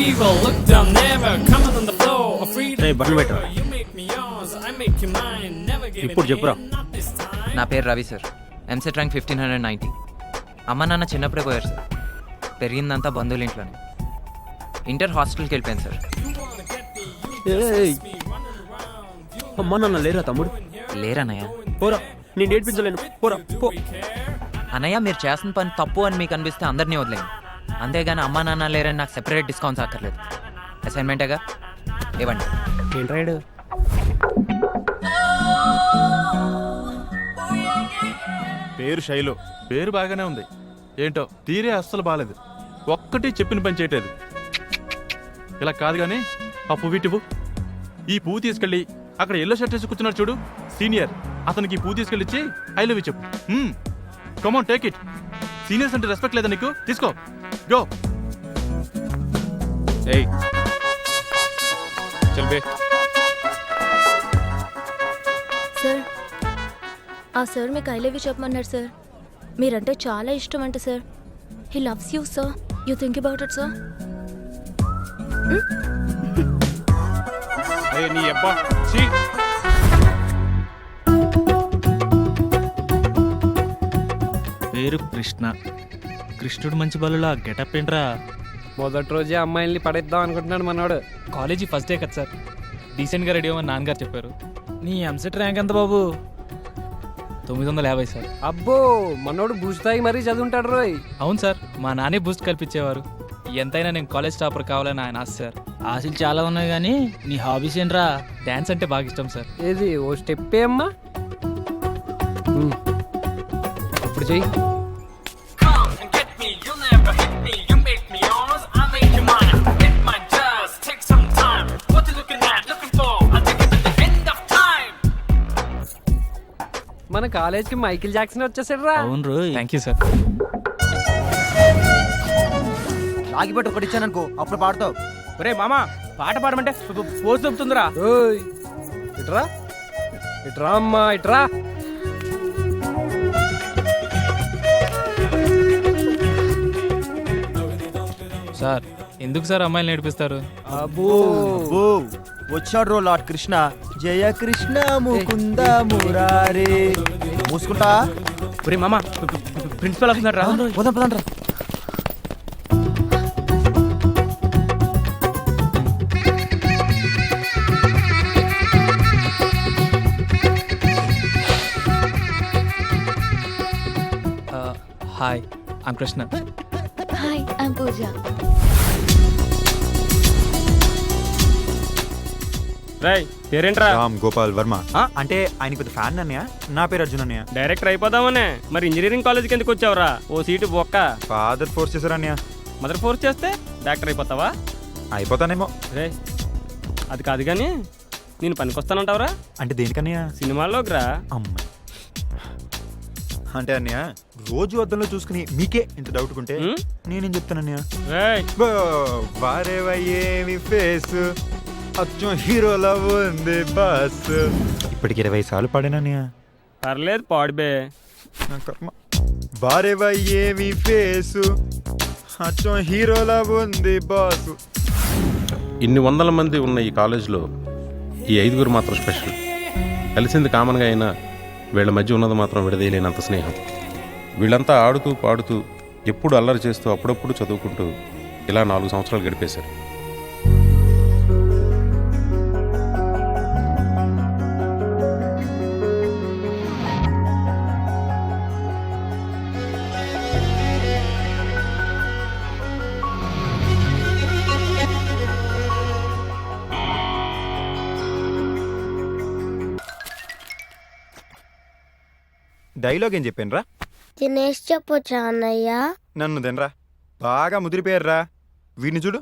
evil. Look down, never coming on the floor. Free to బట్టలు పెట్టు. you make me yours, I make you mine. Never giving ఇప్పుడు చెప్పురా. in, not this time. నా పేరు Ravi sir. EAMCET rank 1590. అమ్మ నాన్న చిన్నప్పుడే పోయారు సార్. పెరిగిందంతా బంధువుల ఇంట్లోనే. ఇంటర్ హాస్టల్కి వెళ్ళిపోయాను సార్. ఏయ్, అమ్మా నాన్న లేరా తమ్ముడు? లేరన్నయ్య. పోరా, నేను ఏడ్పించలేను. పోరా పో. అన్నయ్య మీరు చేసిన పని తప్పు అని మీకు అనిపిస్తే అందరినీ వదిలేయండి. అంతేగాని అమ్మా నాన్న లేరని నాకు సెపరేట్ డిస్కౌంట్స్ అక్కర్లేదు. అసైన్మెంటేగా ఇవ్వండి. ఏంట్రాడు? పేరు శైలు. పేరు బాగానే ఉంది, ఏంటో తీరే అస్సలు బాలేదు. ఒక్కటి చెప్పిన పని చేయటలేదు. ఇలా కాదు కానీ ఆ పువ్వు ఇటువు. ఈ పువ్వు తీసుకెళ్ళి అక్కడ ఎల్లో షర్ట్ వేసి కూర్చున్నాడు చూడు సీనియర్, అతనికి ఈ పువ్వు తీసుకెళ్ళి ఇచ్చి ఐ లవ్ యూ చెప్పు. Come on take it. సీనియర్స్ అంటే రెస్పెక్ట్ లేదా నీకు? తీసుకో, గో. ఏయ్ చల్ బే. సార్, ఆ సార్ మీకు ఐ లవ్ యూ చెప్పమన్నారు సార్. మీరంటే చాలా ఇష్టం అంట sir. He loves you sir. You think about it sir. నీ అబ్బా ఛీ. పేరు కృష్ణ. కృష్ణుడు మంచి బలులా గెటప్ ఏంట్రా? మొదటి రోజే అమ్మాయిల్ని పడేద్దాం అనుకుంటున్నాడు మనోడు. కాలేజీ ఫస్ట్ డే కదా సార్, డీసెంట్గా రెడీ అవ్వమని నాన్నగారు చెప్పారు. నీ ఎంసెట్ ర్యాంక్ ఎంత బాబు? 950 సార్. అబ్బో, మనోడు బూస్తాయి మరీ చదువుంటాడు రోయ్. అవును సార్, మా నాన్నే బూస్ట్ కల్పించేవారు. ఎంతైనా నేను కాలేజ్ టాపర్ కావాలని ఆయన ఆశ సార్. ఆశలు చాలా ఉన్నాయి కానీ నీ హాబీస్ ఏంట్రా? డ్యాన్స్ అంటే బాగా ఇష్టం సార్. ఏది ఓ స్టెప్ అమ్మా. ఇప్పుడు చెయ్యి. Come and get me, you'll never hit me. You make me yours, I make you mine. It might just take some time. What you looking at, looking for? I think it's at the end of time. మన కాలేజ్కి Michael Jackson వచ్చేసాడు రా. అవును రోయ్. Thank you sir. ఆగిపెట్టి ఒకటి ఇచ్చాననుకో అప్పుడు పాడతావు. ఒరే మామా, పాట పాడమంటే పోసి దొబ్బుతుందిరా. ఓయ్ ఇట్రా, ఇట్రా అమ్మా, ఇట్రా. సార్ ఎందుకు సార్ అమ్మాయిలు నేర్పిస్తారు? అబ్బో, ఓ వచ్చాడు రో లార్డ్ కృష్ణ. జయ కృష్ణ ముకుంద మురారే. మూసుకుంటా. ఒరే మామా, ప్రిన్సిపల్ వస్తున్నాడు రా. పోదాం పదండ్రా. Hi, I'm Krishna. Hi, I'm Pooja. రేయ్, పేరేంట్రా? రామ్ గోపాల్ వర్మ. అంటే ఆయన పెద్ద ఫ్యాన్ అన్నయ్య. నా పేరు అర్జున్ అన్నయ్య. డైరెక్టర్ అయిపోదామనే. మరి ఇంజనీరింగ్ కాలేజ్కి ఎందుకు వచ్చావురా? ఓ సీటు బొక్క. ఫాదర్ ఫోర్స్ చేశారు అన్నయ్య. మదర్ ఫోర్స్ చేస్తే డాక్టర్ అయిపోతావా? అయిపోతానేమో. రే, అది కాదు కానీ నేను పనికొస్తానంటావురా? అంటే దేనికన్నయ్య? సినిమాల్లోకి రా. అమ్మాయి అంటే అన్నయ్య రోజు అద్దంలో చూసుకుని మీకే ఇంత డౌట్ కుంటే నేనేం చెప్తానన్నయ్య? రేయ్, వారేవయ్యేవి ఫేస్ అచ్చం హీరోలా ఉంది బస్. ఇప్పటికి 20 సార్లు పాడానన్నయ్య. పర్లేదు పాడుబే. వారేవయ్యేవి ఫేస్ అచ్చం హీరోలా ఉంది బాస్. ఇన్ని వందల మంది ఉన్న ఈ కాలేజీలో ఈ 5గురు మాత్రం స్పెషల్. కలిసింది కామన్గా అయినా వీళ్ళ మధ్య ఉన్నది మాత్రం విడదీయలేనంత స్నేహం. వీళ్ళంతా ఆడుతూ పాడుతూ ఎప్పుడు అల్లరి చేస్తూ అప్పుడప్పుడు చదువుకుంటూ ఇలా 4 సంవత్సరాలు గడిపేశారు. డైలాగ్ ఏం చెప్పానురా? తినేసి చెప్పొచ్చా అన్నయ్య? నన్ను తినరా, బాగా ముదిరిపోయారురా. వీడిని చూడు,